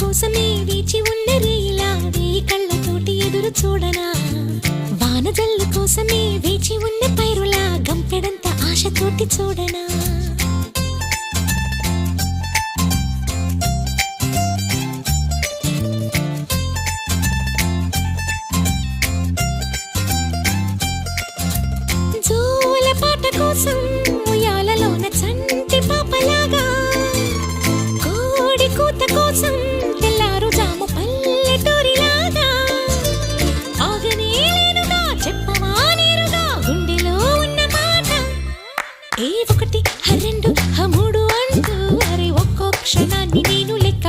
కోసమే వేచి ఉన్న రేలా వేయి కళ్ళతోటి ఎదురు చూడనా వానజల్లు కోసమే వేచి ఉన్న పైరులా గంపెడంత ఆశతోటి చూడనా జోల పాట కోసం ఉయ్యాలలోన చంటి పాపలాగా కోడి కూత కోసం